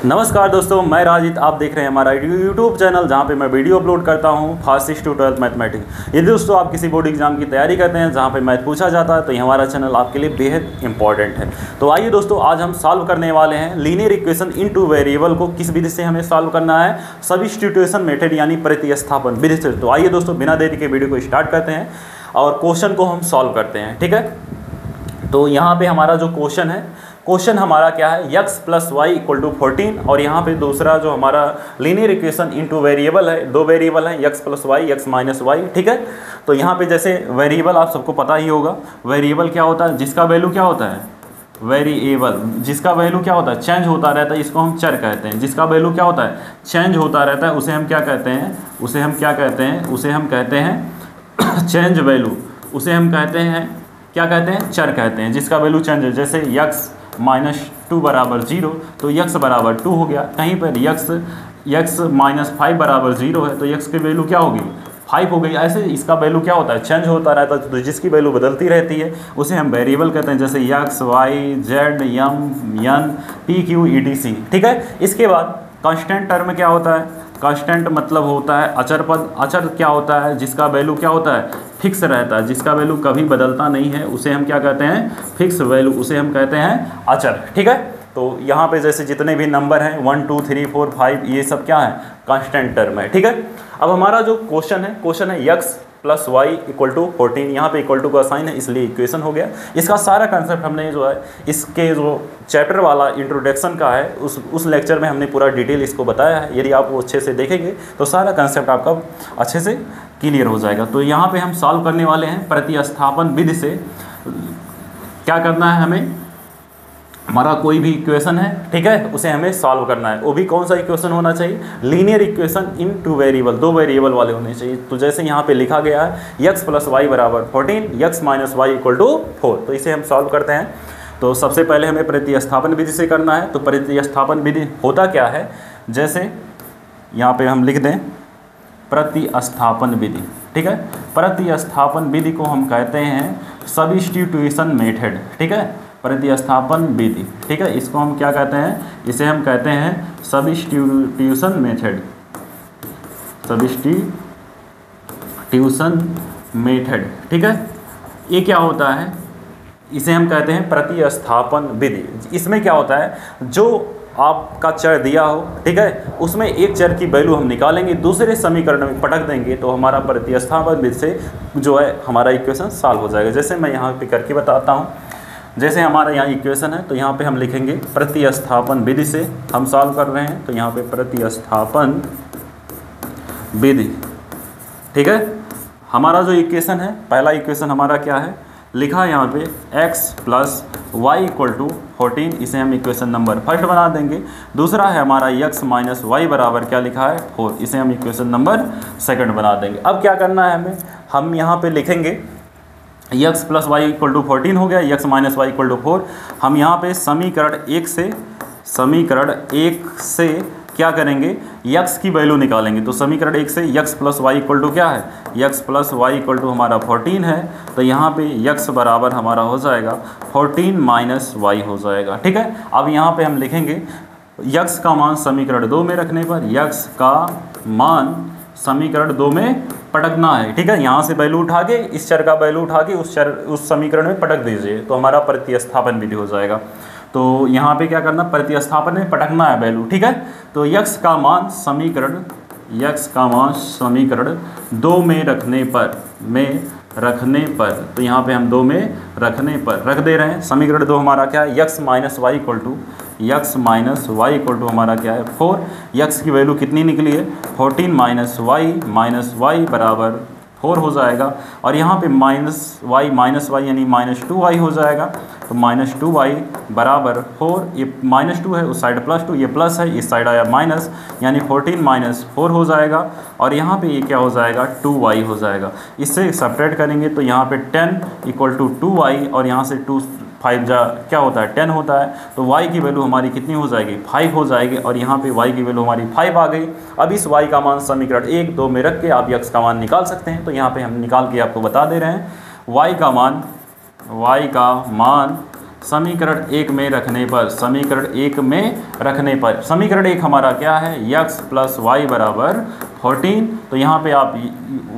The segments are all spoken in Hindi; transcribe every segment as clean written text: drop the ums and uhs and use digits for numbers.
नमस्कार दोस्तों, मैं राजित। आप देख रहे हैं हमारा यूट्यूब चैनल जहां पे मैं वीडियो अपलोड करता हूं फास्ट 6 to 12 मैथमेटिक्स। यदि दोस्तों आप किसी बोर्ड एग्जाम की तैयारी करते हैं जहां पे मैथ पूछा जाता है तो ये हमारा चैनल आपके लिए बेहद इंपॉर्टेंट है। तो आइए दोस्तों, आज हम सॉल्व करने वाले हैं linear equation in two variable को। किस विधि से हमें सॉल्व करना है? सब्स्टिट्यूशन मेथड यानी प्रतिस्थापन विधि से। तो आइए दोस्तों, बिना देरी के वीडियो को स्टार्ट करते हैं और क्वेश्चन को हम सॉल्व करते हैं। ठीक है, तो यहाँ पे हमारा जो क्वेश्चन है, क्वेश्चन हमारा क्या है, x + y = 14। और यहाँ पे दूसरा जो हमारा लीनियर इक्वेशन इनटू वेरिएबल है, दो वेरिएबल है x + y, x - y। ठीक है, तो यहाँ पे जैसे वेरिएबल आप सबको पता ही होगा, वेरिएबल क्या होता है, जिसका वैल्यू क्या होता है, वेरिएबल जिसका वैल्यू क्या होता है, चेंज होता रहता है, इसको हम चर कहते हैं। जिसका वैल्यू क्या होता है, चेंज होता रहता है, उसे हम क्या कहते हैं, उसे हम क्या कहते हैं, उसे हम कहते हैं चेंज वैल्यू। उसे हम कहते हैं, क्या कहते हैं, चर कहते हैं, जिसका वैल्यू चेंज है। जैसे x - 2 = 0 तो x = 2 हो गया। कहीं पर x - 5 = 0 है तो x की वैल्यू क्या होगी, 5 हो गई। ऐसे इसका वैल्यू क्या होता है, चेंज होता रहता है, तो जिसकी वैल्यू बदलती रहती है उसे हम वेरिएबल कहते हैं। जैसे x, y, z, m, n, p, q, etc। ठीक है, इसके बाद कांस्टेंट टर्म क्या होता है, कांस्टेंट मतलब होता है अचर पद। अचर क्या होता है, जिसका वैल्यू क्या होता है, फिक्स रहता है, जिसका वैल्यू कभी बदलता नहीं है, उसे हम क्या कहते हैं, फिक्स वैल्यू, उसे हम कहते हैं अचर। ठीक है, तो यहाँ पे जैसे जितने भी नंबर हैं 1 2 3 4 5 ये सब क्या है, कांस्टेंट टर्म है। ठीक है, अब हमारा जो क्वेश्चन है x + y = 14। यहाँ पे इक्वल टू का साइन है इसलिए इक्वेशन हो गया। इसका सारा कंसेप्ट हमने जो है इसके जो चैप्टर वाला इंट्रोडक्शन का है उस लेक्चर में हमने पूरा डिटेल इसको बताया है। यदि आप वो अच्छे से देखेंगे तो सारा कंसेप्ट आपका अच्छे से क्लियर हो जाएगा। तो यहाँ पे हम सॉल्व करने वाले हैं प्रतिस्थापन विधि से। क्या करना है हमें, हमारा कोई भी इक्वेशन है, ठीक है, उसे हमें सॉल्व करना है। वो भी कौन सा इक्वेशन होना चाहिए, linear equation in two variable, दो वेरिएबल वाले होने चाहिए। तो जैसे यहाँ पे लिखा गया है x + y = 14, x - y = 4। तो इसे हम सॉल्व करते हैं। तो सबसे पहले हमें प्रतिस्थापन विधि से करना है। तो प्रतिस्थापन विधि होता क्या है, जैसे यहाँ पे हम लिख दें प्रतिस्थापन विधि। ठीक है, प्रतिस्थापन विधि को हम कहते हैं सब्स्टिट्यूशन मेथड। ठीक है, प्रतिस्थापन विधि। ठीक है, इसको हम क्या कहते हैं, इसे हम कहते हैं सब्स्टिट्यूशन मेथड। Substitution method. ठीक है, ये क्या होता है, इसे हम कहते हैं प्रतिस्थापन विधि। इसमें क्या होता है, जो आपका चर दिया हो, ठीक है, उसमें एक चर की वैल्यू हम निकालेंगे, दूसरे समीकरण में पटक देंगे, तो हमारा प्रतिस्थापन विधि से जो है हमारा इक्वेशन सॉल्व हो जाएगा। जैसे मैं यहाँ पे करके बताता हूँ। जैसे हमारा यहाँ इक्वेशन है तो यहाँ पे हम लिखेंगे प्रतिस्थापन विधि से हम सॉल्व कर रहे हैं। तो यहाँ पे प्रतिस्थापन विधि। ठीक है, हमारा जो इक्वेशन है, पहला इक्वेशन हमारा क्या है, लिखा है यहाँ पे x + y = 14। इसे हम इक्वेशन नंबर फर्स्ट बना देंगे। दूसरा है हमारा x - y = क्या लिखा है, 4। इसे हम इक्वेशन नंबर सेकंड बना देंगे। अब क्या करना है हमें, हम यहाँ पे लिखेंगे x + y = 14 हो गया, x - y = 4। हम यहाँ पे समीकरण एक से क्या करेंगे, x की वैल्यू निकालेंगे। तो समीकरण 1 से x + y = क्या है, x + y = हमारा 14 है। तो यहाँ पे x बराबर हमारा हो जाएगा 14 - y हो जाएगा। ठीक है, अब यहाँ पे हम लिखेंगे x का मान समीकरण 2 में रखने पर, x का मान समीकरण 2 में पटकना है। ठीक है, यहाँ से वैल्यू उठा के, इस चर का वैल्यू उठा के उस समीकरण में पटक दीजिए, तो हमारा प्रतिस्थापन विधि हो जाएगा। तो यहाँ पे क्या करना, प्रतिस्थापन में पटकना है वैल्यू। ठीक है, तो x का मान समीकरण 2 में रखने पर, तो यहाँ पे हम 2 में रखने पर रख दे रहे हैं। समीकरण 2 हमारा क्या है, x - y = हमारा क्या है, 4। x की वैल्यू कितनी निकली है, 14 - y बराबर 4 हो जाएगा। और यहाँ पे -y यानी -2y हो जाएगा। तो -2y बराबर 4, ये -2 है, उस साइड +2, ये प्लस है, इस साइड आया माइनस, यानी 14 - 4 हो जाएगा। और यहाँ पे ये क्या हो जाएगा, 2y हो जाएगा। इससे सब्ट्रैक्ट करेंगे तो यहाँ पे 10 = 2y, और यहाँ से 2 5 क्या होता है, 10 होता है। तो y की वैल्यू हमारी कितनी हो जाएगी, 5 हो जाएगी। और यहाँ पे y की वैल्यू हमारी 5 आ गई। अब इस y का मान समीकरण 1 2 में रख के आप x का मान निकाल सकते हैं। तो यहाँ पे हम निकाल के आपको बता दे रहे हैं y का मान समीकरण 1 में रखने पर, समीकरण 1 में रखने पर, समीकरण 1 हमारा क्या है, x प्लस वाई बराबर 14। तो यहाँ पे आप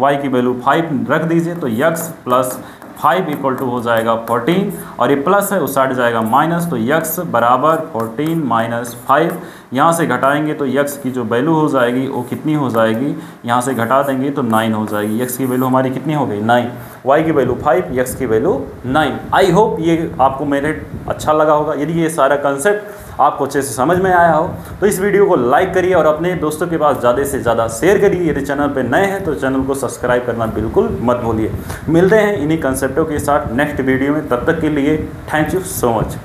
y की वैल्यू 5 रख दीजिए, तो x प्लस 5 इक्वल टू हो जाएगा 14, और ये प्लस है उस साइड जाएगा माइनस, तो x बराबर 14 माइनस 5। यहाँ से घटाएंगे तो x की जो वैल्यू हो जाएगी वो कितनी हो जाएगी, यहाँ से घटा देंगे तो 9 हो जाएगी। x की वैल्यू हमारी कितनी हो गई, 9, y की वैल्यू 5, x की वैल्यू 9। आई होप ये आपको मेरे अच्छा लगा होगा। यदि ये सारा कंसेप्ट आपको अच्छे से समझ में आया हो तो इस वीडियो को लाइक करिए और अपने दोस्तों के पास ज़्यादा से ज़्यादा शेयर करिए। यदि चैनल पर नए हैं तो चैनल को सब्सक्राइब करना बिल्कुल मत भूलिए। मिलते हैं इन्हीं कंसेप्टों के साथ नेक्स्ट वीडियो में, तब तक के लिए थैंक यू सो मच।